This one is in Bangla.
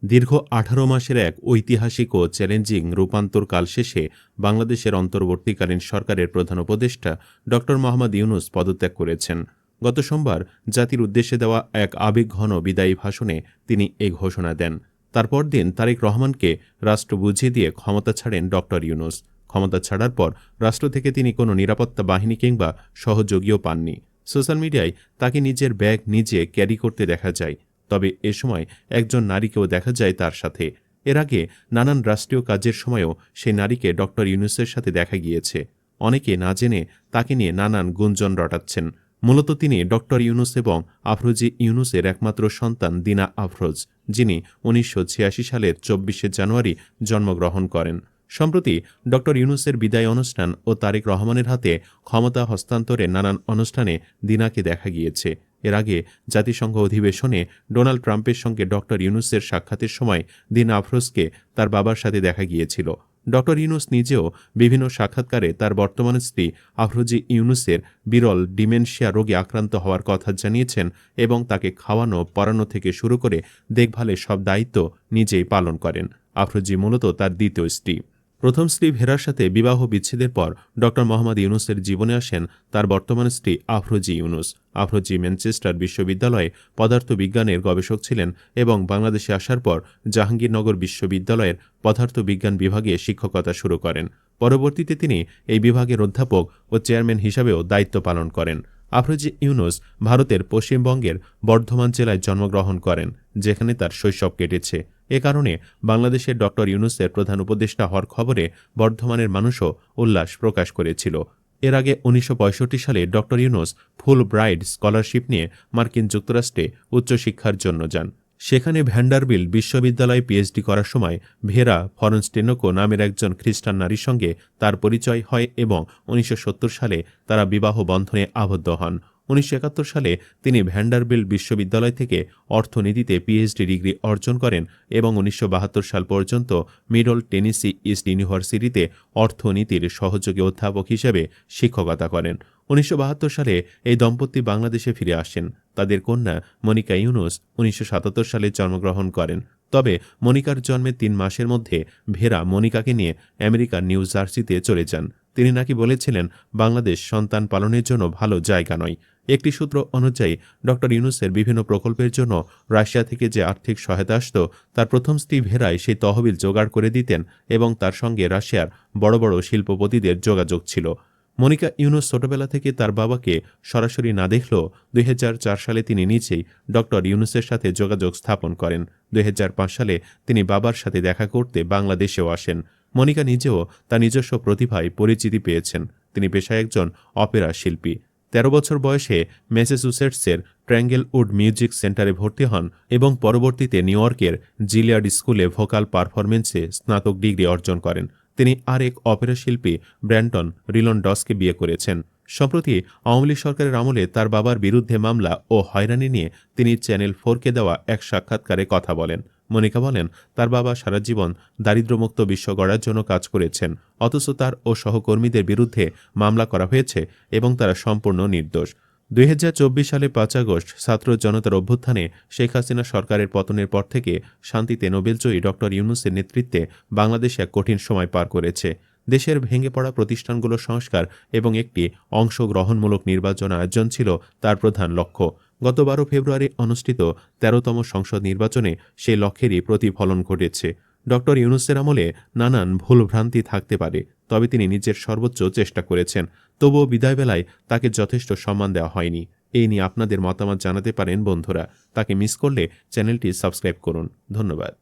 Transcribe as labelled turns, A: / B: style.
A: দীর্ঘ ১৮ মাসের এক ঐতিহাসিক ও চ্যালেঞ্জিং রূপান্তর কাল শেষে বাংলাদেশের অন্তর্বর্তীকালীন সরকারের প্রধান উপদেষ্টা ড মোহাম্মদ ইউনূস পদত্যাগ করেছেন। গত সোমবার জাতির উদ্দেশ্যে দেওয়া এক আবেগঘন বিদায়ী ভাষণে তিনি এ ঘোষণা দেন। তারপর দিন তারেক রহমানকে রাষ্ট্র বুঝিয়ে দিয়ে ক্ষমতা ছাড়েন ড ইউনূস। ক্ষমতা ছাড়ার পর রাষ্ট্র থেকে তিনি কোনো নিরাপত্তা বাহিনী কিংবা সহযোগীও পাননি। সোশ্যাল মিডিয়ায় তাকে নিজের ব্যাগ নিজে ক্যারি করতে দেখা যায়। তবে এ সময় একজন নারীকেও দেখা যায় তার সাথে। এর আগে নানান রাষ্ট্রীয় কাজের সময়ও সেই নারীকে ড ইউনূসের সাথে দেখা গিয়েছে। অনেকে না জেনে তাকে নিয়ে নানান গুঞ্জন রটাচ্ছেন। মূলত তিনি ড ইউনূস এবং আফরোজা ইউনূসের একমাত্র সন্তান দিনা আফরোজ, যিনি ১৯৮৬ সালের ২৪শে জানুয়ারি জন্মগ্রহণ করেন। সম্প্রতি ড ইউনূসের বিদায় অনুষ্ঠান ও তারেক রহমানের হাতে ক্ষমতা হস্তান্তরের নানান অনুষ্ঠানে দিনাকে দেখা গিয়েছে। এর আগে জাতিসংঘ অধিবেশনে ডোনাল্ড ট্রাম্পের সঙ্গে ড ইউনূসের সাক্ষাতের সময় দিনা আফরোজকে তার বাবার সাথে দেখা গিয়েছিল। ড ইউনূস নিজেও বিভিন্ন সাক্ষাৎকারে তার বর্তমান স্ত্রী আফরোজা ইউনূসের বিরল ডিমেনশিয়া রোগে আক্রান্ত হওয়ার কথা জানিয়েছেন এবং তাকে খাওয়ানো পড়ানো থেকে শুরু করে দেখভালের সব দায়িত্ব নিজেই পালন করেন। আফরোজা মূলত তার দ্বিতীয় স্ত্রী। প্রথম স্ত্রী ভেরার সাথে বিবাহ বিচ্ছেদের পর ড মোহাম্মদ ইউনূসের জীবনে আসেন তার বর্তমান স্ত্রী আফরোজা ইউনূস। আফরোজা ম্যানচেস্টার বিশ্ববিদ্যালয়ে পদার্থবিজ্ঞানের গবেষক ছিলেন এবং বাংলাদেশে আসার পর জাহাঙ্গীরনগর বিশ্ববিদ্যালয়ের পদার্থবিজ্ঞান বিভাগে শিক্ষকতা শুরু করেন। পরবর্তীতে তিনি এই বিভাগের অধ্যাপক ও চেয়ারম্যান হিসাবেও দায়িত্ব পালন করেন। আফরোজা ইউনূস ভারতের পশ্চিমবঙ্গের বর্ধমান জেলায় জন্মগ্রহণ করেন, যেখানে তার শৈশব কেটেছে। এ কারণে বাংলাদেশের ড ইউনূসের প্রধান উপদেষ্টা হওয়ার খবরে বর্ধমানের মানুষও উল্লাস প্রকাশ করেছিল। এর আগে ১৯৬৫ সালে ড ইউনূস ফুল ব্রাইট স্কলারশিপ নিয়ে মার্কিন যুক্তরাষ্ট্রে উচ্চশিক্ষার জন্য যান। সেখানে ভ্যান্ডারবিল্ট বিশ্ববিদ্যালয়ে পিএইচডি করার সময় ভেরা ফরেনস্টেনকো নামের একজন খ্রিস্টান নারীর সঙ্গে তার পরিচয় হয় এবং ১৯৭০ সালে তারা বিবাহ বন্ধনে আবদ্ধ হন। ১৯৭১ সালে তিনি ভ্যান্ডারবিল্ট বিশ্ববিদ্যালয় থেকে অর্থনীতিতে পিএইচডি ডিগ্রি অর্জন করেন এবং ১৯৭২ সাল পর্যন্ত মিডল টেনেসি ইস্ট ইউনিভার্সিটিতে অর্থনীতির সহযোগী অধ্যাপক হিসেবে শিক্ষকতা করেন। ১৯৭২ সালে এই দম্পতি বাংলাদেশে ফিরে আসেন। তাদের কন্যা মনিকা ইউনূস ১৯৭৭ সালে জন্মগ্রহণ করেন। তবে মনিকার জন্মের ৩ মাসের মধ্যে ভেরা মনিকাকে নিয়ে আমেরিকার নিউ জার্সিতে চলে যান। তিনি নাকি বলেছিলেন, বাংলাদেশ সন্তান পালনের জন্য ভালো জায়গা নয়। একটি সূত্র অনুযায়ী ড ইউনূসের বিভিন্ন প্রকল্পের জন্য রাশিয়া থেকে যে আর্থিক সহায়তা আসত, তার প্রথম স্ত্রী ভেরাই সেই তহবিল জোগাড় করে দিতেন এবং তার সঙ্গে রাশিয়ার বড় বড় শিল্পপতিদের যোগাযোগ ছিল। মনিকা ইউনূস ছোটবেলা থেকে তার বাবাকে সরাসরি না দেখলেও ২০০৪ সালে তিনি নিজেই ড ইউনূসের সাথে যোগাযোগ স্থাপন করেন। ২০০৫ সালে তিনি বাবার সাথে দেখা করতে বাংলাদেশেও আসেন। মনিকা নিজেও তার নিজস্ব প্রতিভায় পরিচিতি পেয়েছেন। তিনি পেশায় একজন অপেরা শিল্পী। ১৩ বছর বয়সে ম্যাসাচুসেটসের ট্র্যাঙ্গেলউড মিউজিক সেন্টারে ভর্তি হন এবং পরবর্তীতে নিউ ইয়র্কের জিলিয়ার্ড স্কুলে ভোকাল পারফরমেন্সে স্নাতক ডিগ্রি অর্জন করেন। তিনি আরেক অপেরা শিল্পী ব্র্যান্টন রিলন্ডসকে বিয়ে করেছেন। সম্প্রতি আওয়ামী লীগ সরকারের আমলে তার বাবার বিরুদ্ধে মামলা ও হয়রানি নিয়ে তিনি চ্যানেল 4কে দেওয়া এক সাক্ষাৎকারে কথা বলেন। মনিকা বলেন, তার বাবা সারা জীবন দারিদ্র্যমুক্ত বিশ্ব গড়ার জন্য কাজ করেছেন, অথচ তার ও সহকর্মীদের বিরুদ্ধে মামলা করা হয়েছে এবং তারা সম্পূর্ণ নির্দোষ। ২০২৪ সালে ৫ আগস্ট ছাত্র জনতার অভ্যুত্থানে শেখ হাসিনা সরকারের পতনের পর থেকে শান্তিতে নোবেলজয়ী ড ইউনূসের নেতৃত্বে বাংলাদেশ এক কঠিন সময় পার করেছে। দেশের ভেঙে পড়া প্রতিষ্ঠানগুলো সংস্কার এবং একটি অংশগ্রহণমূলক নির্বাচন আয়োজন ছিল তার প্রধান লক্ষ্য। গত ১২ ফেব্রুয়ারি অনুষ্ঠিত ১৩তম সংসদ নির্বাচনে সেই লক্ষ্যেরই প্রতিফলন ঘটেছে। ড ইউনূসের আমলে নানান ভুলভ্রান্তি থাকতে পারে, তবে তিনি নিজের সর্বোচ্চ চেষ্টা করেছেন। তবুও বিদায়বেলায় তাকে যথেষ্ট সম্মান দেওয়া হয়নি। এই নিয়ে আপনাদের মতামত জানাতে পারেন বন্ধুরা। তাকে মিস করলে চ্যানেলটি সাবস্ক্রাইব করুন। ধন্যবাদ।